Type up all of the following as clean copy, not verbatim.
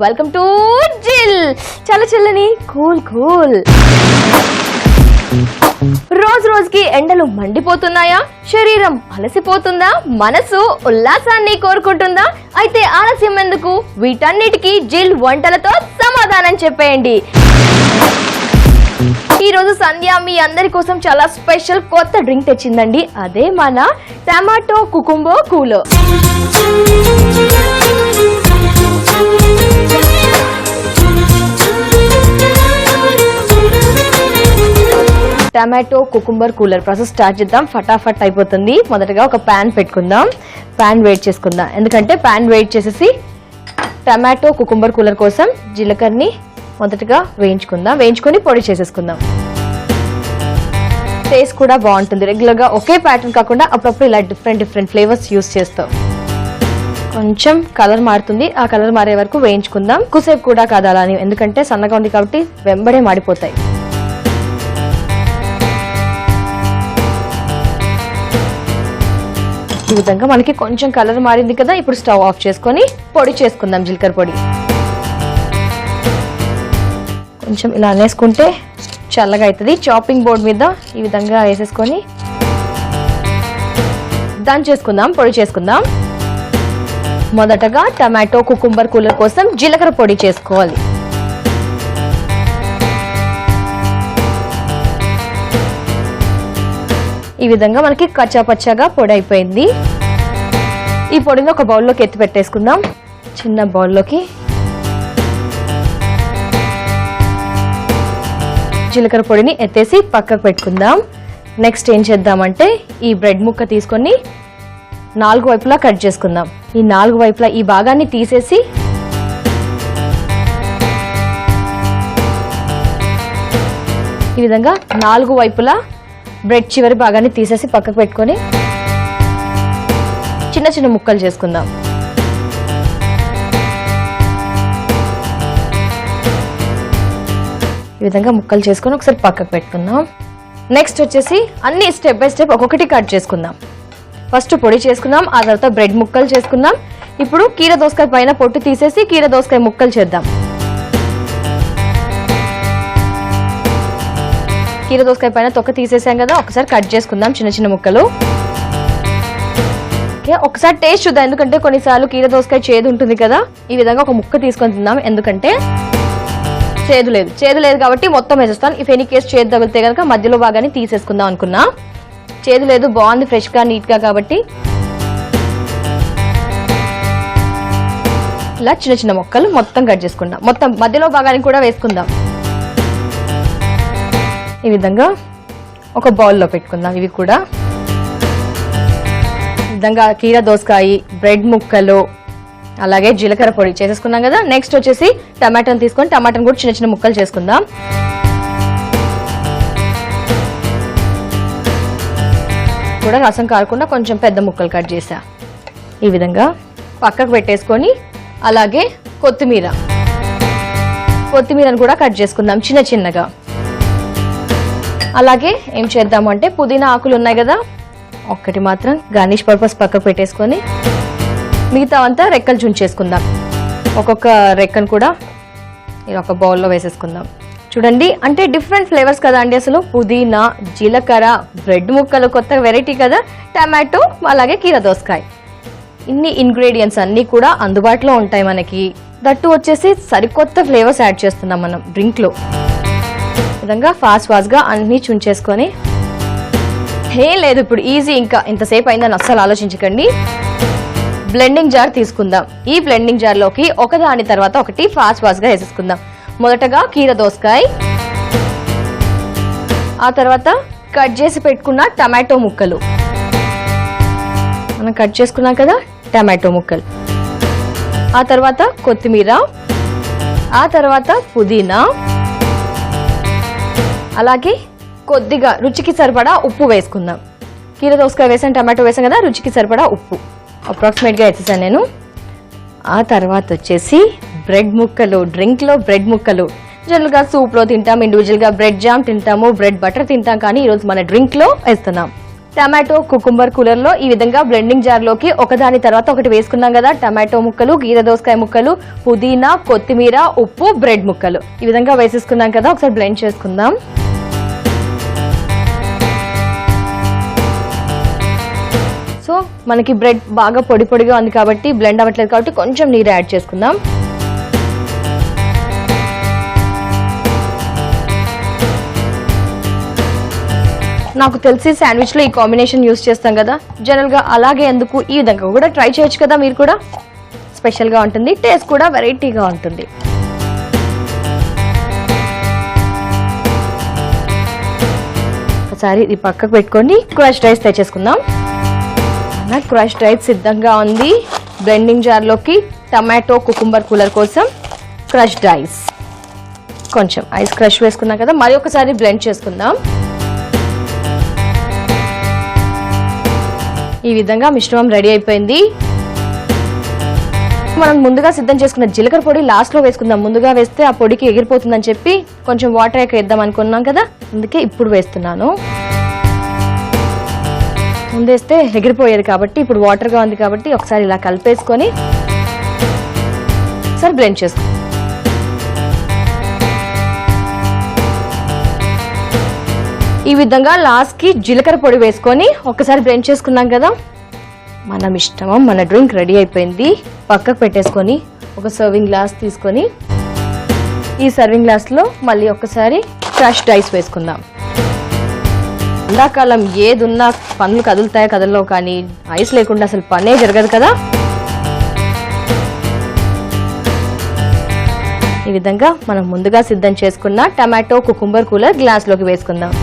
Welcome to జిల్. చాలా చల్లని కూల్. రోజు రోజుకి ఎండలు మండిపోతున్నాయా? శరీరం అలసిపోతుందా? మనసు ఉల్లాసాన్ని కోరుకుంటుందా? అయితే ఆలస్యం ఎందుకు? వీటన్నిటికీ జిల్ వంటలతో సమాధానం చెప్పేయండి. ఈ రోజు సంధ్య మీ అందరి కోసం చాలా స్పెషల్ కొత్త డ్రింక్ తెచ్చిందండి. అదే మన tomato cucumber cooler. Tomato cucumber cooler process start చేద్దాం. ఫటాఫట్ అయిపోతుంది. మొదటగా ఒక ప్యాన్ పెట్టుకుందాం. ప్యాన్ వేడి చేసుకుందాం. ఎందుకంటే ప్యాన్ వేడి చేసేసి టమాటో కుకుంబర్ కూలర్ కోసం జీలకర్రని మొదటగా వేయించుకుందాం. వేయించుకొని పొడి చేసేసుకుందాం. టేస్ట్ కూడా బాగుంటుంది. రెగ్యులర్గా ఒకే ప్యాటర్న్ కాకుండా అప్పుడప్పుడు ఇలా డిఫరెంట్ ఫ్లేవర్స్ యూస్ చేస్తాం. కొంచెం కలర్ మారుతుంది. ఆ కలర్ మారే వరకు వేయించుకుందాం. ఎక్కువసేపు కూడా కాదు అలా అని, ఎందుకంటే సన్నగా ఉంది కాబట్టి వెంబడే మాడిపోతాయి. ఈ విధంగా మనకి కొంచెం కలర్ మారింది కదా. ఇప్పుడు స్టవ్ ఆఫ్ చేసుకొని పొడి చేసుకుందాం. జీలకర్ర పొడి కొంచెం ఇలా అనేసుకుంటే చల్లగా అవుతుంది. చాపింగ్ బోర్డ్ మీద ఈ విధంగా వేసేసుకొని దంచేసుకుందాం. పొడి చేసుకుందాం. మొదటగా టమాటో కుకుంబర్ కూలర్ కోసం జీలకర్ర పొడి చేసుకోవాలి. ఈ విధంగా మనకి కచ్చాపచ్చాగా పొడి అయిపోయింది. ఈ పొడిని ఒక బౌల్లోకి ఎత్తి పెట్టేసుకుందాం. చిన్న బౌల్లోకి జీలకర్ర పొడిని ఎత్తేసి పక్కకు పెట్టుకుందాం. నెక్స్ట్ ఏం చేద్దామంటే ఈ బ్రెడ్ ముక్క తీసుకొని 4 వైపులా కట్ చేసుకుందాం. ఈ 4 వైపులా ఈ భాగాన్ని తీసేసి ఈ విధంగా 4 వైపులా బ్రెడ్ చివరి భాగాన్ని తీసేసి పక్కకు పెట్టుకొని చిన్న ముక్కలు చేసుకుందాం. ఈ విధంగా ముక్కలు చేసుకొని ఒకసారి పక్కకు పెట్టుకుందాం. నెక్స్ట్ వచ్చేసి అన్ని స్టెప్ బై స్టెప్ ఒక్కొక్కటి కట్ చేసుకుందాం. ఫస్ట్ పొడి చేసుకుందాం. ఆ తర్వాత బ్రెడ్ ముక్కలు చేసుకుందాం. ఇప్పుడు కీర దోసకాయ పైన పొట్టు తీసేసి కీర దోసకాయ ముక్కలు చేద్దాం. కీర దోసకాయ పైన తొక్క తీసేసాం కదా, ఒకసారి కట్ చేసుకుందాం చిన్న ముక్కలు. ఒకసారి టేస్ట్ చూద్దాం, ఎందుకంటే కొన్నిసార్లు కీర దోసకాయ చేదు ఉంటుంది కదా. ఈ విధంగా ఒక ముక్క తీసుకొని తిందాం, ఎందుకంటే చేదు లేదు కాబట్టి మొత్తం వేసేస్తాను. ఇఫ్ ఎనీ కేసు చేదు తగిలితే కనుక మధ్యలో భాగాన్ని తీసేసుకుందాం అనుకున్నా. చేదు లేదు, బాగుంది, ఫ్రెష్ గా నీట్ గా కాబట్టి ఇలా చిన్న ముక్కలు మొత్తం కట్ చేసుకుందాం. మొత్తం మధ్యలో భాగాన్ని కూడా వేసుకుందాం. ఈ విధంగా ఒక బౌల్లో పెట్టుకుందాం. ఇవి కూడా ఈ విధంగా కీర దోసకాయ, బ్రెడ్ ముక్కలు, అలాగే జీలకర్ర పొడి చేసేసుకున్నాం కదా. నెక్స్ట్ వచ్చేసి టమాటాను తీసుకొని టమాటాను కూడా చిన్న ముక్కలు చేసుకుందాం. కూడా రసం కారకుండా కొంచెం పెద్ద ముక్కలు కట్ చేసా. ఈ విధంగా పక్కకు పెట్టేసుకొని అలాగే కొత్తిమీరను కూడా కట్ చేసుకుందాం చిన్నగా. అలాగే ఏం చేద్దాము అంటే పుదీనా ఆకులు ఉన్నాయి కదా, ఒక్కటి మాత్రం గార్నిష్ పర్పస్ పక్కకు పెట్టేసుకొని మిగతా అంతా రెక్కలు చుంచేసుకుందాం. ఒక్కొక్క రెక్కను కూడా ఇలా ఒక బౌల్లో వేసేసుకుందాం. చూడండి, అంటే డిఫరెంట్ ఫ్లేవర్స్ కదా అండి. అసలు పుదీనా, జీలకర్ర, బ్రెడ్ ముక్కలు, కొత్త వెరైటీ కదా, టమాటో, అలాగే కీర దోసకాయ, ఇన్ని ఇంగ్రీడియంట్స్ అన్నీ కూడా అందుబాటులో ఉంటాయి మనకి. దట్టు వచ్చేసి సరికొత్త ఫ్లేవర్స్ యాడ్ చేస్తున్నాం మనం డ్రింక్లో. విధంగా ఫాస్ట్ గా అన్ని చుంచేసుకొని లేదు ఇప్పుడు ఈజీ, ఇంకా ఇంతసేపు అయిందని అస్సలు ఆలోచించకండి. బ్లెండింగ్ జార్ తీసుకుందాం. ఈ బ్లెండింగ్ జార్ లోకి ఒకదాని తర్వాత ఒకటి ఫాస్ట్ గా వేసేసుకుందాం. మొదటగా కీర దోసకాయ, ఆ తర్వాత కట్ చేసి పెట్టుకున్న టమాటో ముక్కలు, మనం కట్ చేసుకున్నాం కదా టమాటో ముక్కలు, ఆ తర్వాత కొత్తిమీర, ఆ తర్వాత పుదీనా, అలాగే కొద్దిగా రుచికి సరిపడా ఉప్పు వేసుకుందాం. కీర దోసకాయ వేసాం, టమాటో వేసాం కదా, రుచికి సరిపడా ఉప్పు అప్రాక్సిమేట్గా వేసేసాను నేను. ఆ తర్వాత వచ్చేసి బ్రెడ్ ముక్కలు. డ్రింక్లో బ్రెడ్ ముక్కలు జనరల్గా సూప్లో తింటాం, ఇండివిజువల్గా బ్రెడ్ జామ్ తింటాము, బ్రెడ్ బటర్ తింటాం, కానీ ఈరోజు మన డ్రింక్లో వేస్తున్నాం. టమాటో కుకుంబర్ కూలర్ లో ఈ విధంగా బ్లెండింగ్ జార్ లోకి ఒకదాని తర్వాత ఒకటి వేసుకున్నాం కదా. టమాటో ముక్కలు, గీర దోసకాయ ముక్కలు, పుదీనా, కొత్తిమీర, ఉప్పు, బ్రెడ్ ముక్కలు ఈ విధంగా వేసేసుకున్నాం కదా. ఒకసారి బ్లెండ్ చేసుకుందాం. సో మనకి బ్రెడ్ బాగా పొడి పొడిగా ఉంది కాబట్టి బ్లెండ్ అవ్వట్లేదు కాబట్టి కొంచెం నీరు యాడ్ చేసుకుందాం. నాకు తెలిసి శాండ్విచ్ లో ఈ కాంబినేషన్ యూస్ చేస్తాం కదా, జనరల్ గా అలాగే ఎందుకు ఈ విధంగా కూడా ట్రై చేయొచ్చు కదా. మీరు కూడా స్పెషల్ గా ఉంటుంది, టేస్ట్ కూడా వెరైటీగా ఉంటుంది. ఒకసారి ఇది పక్కకు పెట్టుకొని క్రష్డ్ రైస్ తెచ్చేసుకుందాం. క్రష్డ్ రైస్ సిద్ధంగా ఉంది. బ్లెండింగ్ జార్ లోకి టమాటో కుకుంబర్ కూలర్ కోసం క్రష్డ్ రైస్, కొంచెం ఐస్ క్రష్ వేసుకున్నాం కదా. మరి ఒకసారి బ్లెండ్ చేసుకుందాం. ఈ విధంగా మిశ్రమం రెడీ అయిపోయింది. మనం ముందుగా సిద్ధం చేసుకున్న జీలకర్ర పొడి లాస్ట్ లో వేసుకుందాం. ముందుగా వేస్తే ఆ పొడికి ఎగిరిపోతుందని చెప్పి కొంచెం వాటర్ ఎక్క వేద్దాం అనుకున్నాం కదా, అందుకే ఇప్పుడు వేస్తున్నాను. ముందేస్తే ఎగిరిపోయేది కాబట్టి ఇప్పుడు వాటర్ గా ఉంది కాబట్టి ఒకసారి ఇలా కలిపేసుకొని ఒకసారి బ్లెండ్ చేసుకో. ఈ విధంగా లాస్ట్ కి జీలకర్ర పొడి వేసుకొని ఒకసారి బ్లెండ్ చేసుకున్నాం కదా. మన మిశ్రమం, మన డ్రింక్ రెడీ అయిపోయింది. పక్కకు పెట్టేసుకొని ఒక సర్వింగ్ గ్లాస్ తీసుకొని ఈ సర్వింగ్ గ్లాస్ లో మళ్ళీ ఒకసారి క్రష్డ్ ఐస్ వేసుకుందాం. ఎండాకాలం ఏదున్నా పనులు కదులుతాయో కదల్లో, కానీ ఐస్ లేకుండా అసలు పనే జరగదు కదా. ఈ విధంగా మనం ముందుగా సిద్ధం చేసుకున్న టమాటో కుకుంబర్ కూలర్ గ్లాస్ లోకి వేసుకుందాం.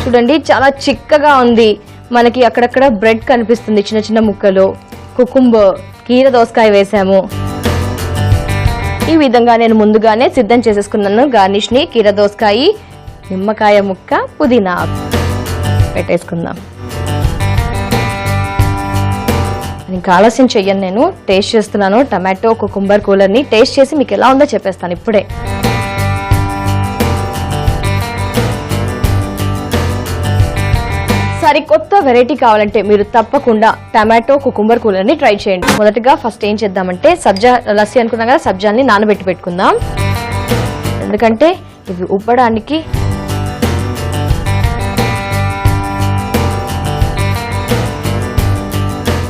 చూడండి చాలా చిక్కగా ఉంది. మనకి అక్కడక్కడ బ్రెడ్ కనిపిస్తుంది, చిన్న చిన్న ముక్కలు. కుకుంబర్, కీర దోసకాయ వేసాము. ఈ విధంగా నేను ముందుగానే సిద్ధం చేసేసుకున్నాను గార్నిష్ ని. కీర దోసకాయ, నిమ్మకాయ ముక్క, పుదీనా పెట్టేసుకుందాం. ఇంకా ఆలస్యం చెయ్యను, నేను టేస్ట్ చేస్తున్నాను టమాటో కుకుంబర్ కూలర్ ని. టేస్ట్ చేసి మీకు ఎలా ఉందో చెప్పేస్తాను ఇప్పుడే. సరికొత్త వెరైటీ కావాలంటే మీరు తప్పకుండా టమాటో కుకుంబర్ కూలర్ ని ట్రై చేయండి. మొదటగా ఫస్ట్ ఏం చేద్దామంటే సబ్జా లస్సీ అనుకున్నాం కదా, సబ్జాని నానబెట్టి పెట్టుకుందాం. ఎందుకంటే ఇవి ఉబ్బడానికి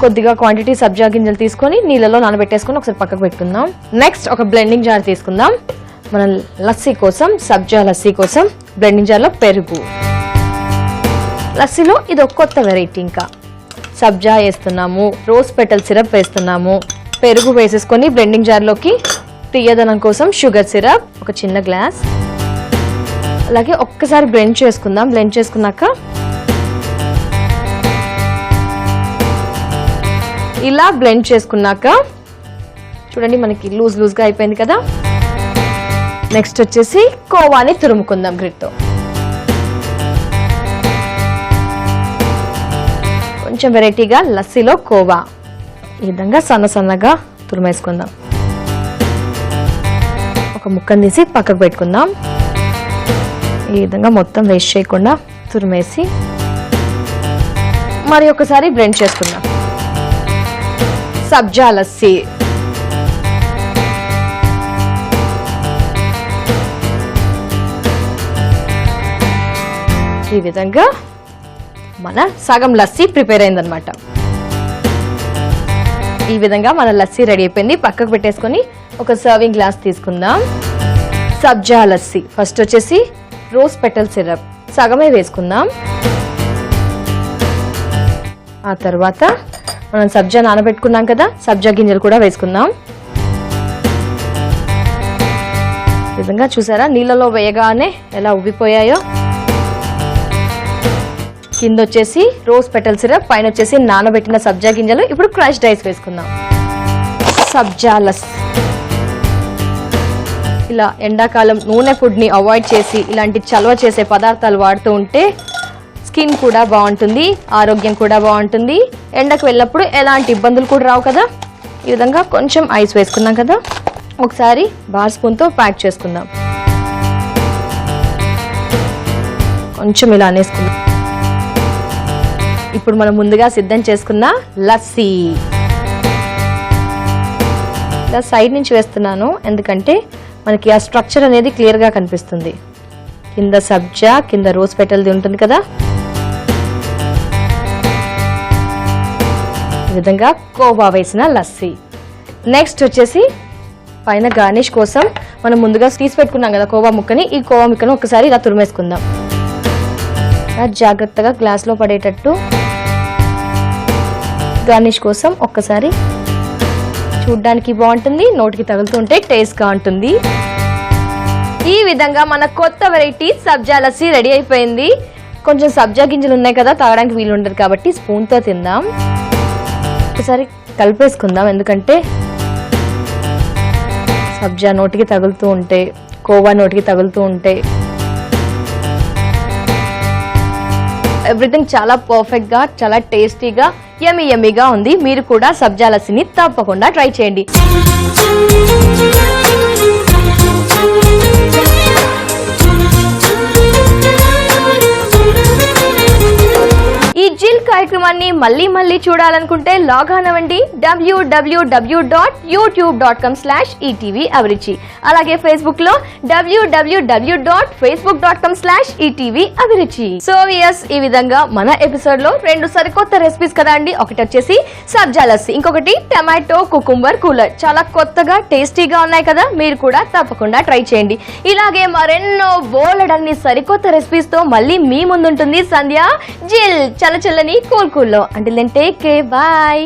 కొద్దిగా క్వాంటిటీ సబ్జా గింజలు తీసుకొని నీళ్ళలో నానబెట్టేసుకొని ఒకసారి పక్కకు పెట్టుకుందాం. నెక్స్ట్ ఒక బ్లెండింగ్ జార్ తీసుకుందాం. మన లస్సీ కోసం, సబ్జా లస్సీ కోసం బ్లెండింగ్ జార్ లో పెరుగు. లస్సీలో ఇది ఒక కొత్త వెరైటీ. ఇంకా సబ్జా వేస్తున్నాము, రోజ్ పెటల్ సిరప్ వేస్తున్నాము, పెరుగు వేసేసుకొని బ్లెండింగ్ జార్ లోకి తీయదనం కోసం షుగర్ సిరప్ ఒక చిన్న గ్లాస్, అలాగే ఒక్కసారి బ్లెండ్ చేసుకుందాం. బ్లెండ్ చేసుకున్నాక ఇలా బ్లెండ్ చేసుకున్నాక చూడండి మనకి లూజ్ లూజ్ గా అయిపోయింది కదా. నెక్స్ట్ వచ్చేసి కోవాని తురుముకుందాం గ్రిడ్తో. కొంచెం వెరైటీగా లస్సీలో కోవా ఈ విధంగా సన్న సన్నగా తురిమేసుకుందాం. ఒక ముక్కను తీసి పక్కకు పెట్టుకుందాం. ఈ విధంగా మొత్తం వేస్ట్ చేయకుండా తురిమేసి మరి ఒకసారి బ్లెండ్ చేసుకుందాం. సబ్జా లస్సీ ఈ విధంగా మన సగం లస్సీ ప్రిపేర్ అయిందనమాట. ఈ విధంగా మన లస్సీ రెడీ అయిపోయింది. పక్కకు పెట్టేసుకొని ఒక సర్వింగ్ గ్లాస్ తీసుకుందాం. సబ్జా లస్సీ ఫస్ట్ వచ్చేసి రోజ్ పెటల్ సిరప్ సగమే వేసుకుందాం. ఆ తర్వాత మనం సబ్జా నానబెట్టుకున్నాం కదా, సబ్జా గింజలు కూడా వేసుకుందాం. ఈ విధంగా చూసారా నీళ్ళలో వేయగానే ఎలా ఉబ్బిపోయాయో. కింద వచ్చేసి రోజ్ పెటల్ సిరప్, పైన వచ్చేసి నానబెట్టిన సబ్జా గింజలు. ఇప్పుడు క్రష్డ్ ఐస్ వేసుకుందాం. సబ్జా లస్సీ ఇలా ఎండాకాలం నూనె ఫుడ్ ని అవాయిడ్ చేసి ఇలాంటి చలవ చేసే పదార్థాలు వాడుతూ ఉంటే స్కిన్ కూడా బాగుంటుంది, ఆరోగ్యం కూడా బాగుంటుంది. ఎండకు వెళ్ళినప్పుడు ఎలాంటి ఇబ్బందులు కూడా రావు కదా. ఈ విధంగా కొంచెం ఐస్ వేసుకున్నాం కదా, ఒకసారి బార్ స్పూన్ తో ప్యాక్ చేసుకుందాం. కొంచెం ఇలా అనేసుకుందాం. ఇప్పుడు మనం ముందుగా సిద్ధం చేసుకున్న లస్సీ ఇలా సైడ్ నుంచి వేస్తున్నాను, ఎందుకంటే మనకి ఆ స్ట్రక్చర్ అనేది క్లియర్గా కనిపిస్తుంది. కింద సబ్జా, కింద రోజ్ పెటల్ది ఉంటుంది కదా, ఈ విధంగా కోవా వేసిన లస్సీ. నెక్స్ట్ వచ్చేసి పైన గార్నిష్ కోసం మనం ముందుగా తీసి పెట్టుకున్నాం కదా కోవా ముక్కని, ఈ కోవా ముక్కను ఒకసారి ఇలా తురిమేసుకుందాం. జాగ్రత్తగా గ్లాస్లో పడేటట్టు గార్నిష్ కోసం ఒక్కసారి, చూడ్డానికి బాగుంటుంది, నోటికి తగులుతుంటే టేస్ట్గా ఉంటుంది. ఈ విధంగా మన కొత్త వెరైటీ సబ్జా లస్సీ రెడీ అయిపోయింది. కొంచెం సబ్జా గింజలు ఉన్నాయి కదా, తాగడానికి వీలు ఉండదు కాబట్టి స్పూన్తో తిందాం. ఒకసారి కలిపేసుకుందాం, ఎందుకంటే సబ్జా నోటికి తగులుతూ ఉంటే, కోవా నోటికి తగులుతూ ఉంటే ఎవ్రీథింగ్ చాలా పర్ఫెక్ట్ గా, చాలా టేస్టీగా, యమ్మీగా ఉంది. మీరు కూడా సబ్జా లస్సీని తప్పకుండా ట్రై చేయండి. ఈ జిల్ కార్యక్రమాన్ని మళ్ళీ చూడాలనుకుంటే లాగ్ ఆన్ అవ్వండి www.youtube.com/etv అభిరుచి. అలాగే ఫేస్బుక్ లో www.facebook.com/etv అభిరుచి. సో yes, ఈ విధంగా మన ఎపిసోడ్ లో 2 సరికొత్త రెసిపీస్ కదా అండి. ఒకటి వచ్చేసి సబ్జా లస్సీ, ఇంకొకటి టమాటో కుకుంబర్ కూలర్. చాలా కొత్తగా టేస్టీగా ఉన్నాయి కదా, మీరు కూడా తప్పకుండా ట్రై చేయండి. ఇలాగే మరెన్నో బోలెడన్ని సరికొత్త రెసిపీస్ తో మళ్ళీ మీ ముందుంటుంది సంధ్య జిల్ చల్లని cool కూల్లో. Until then, take care. Bye.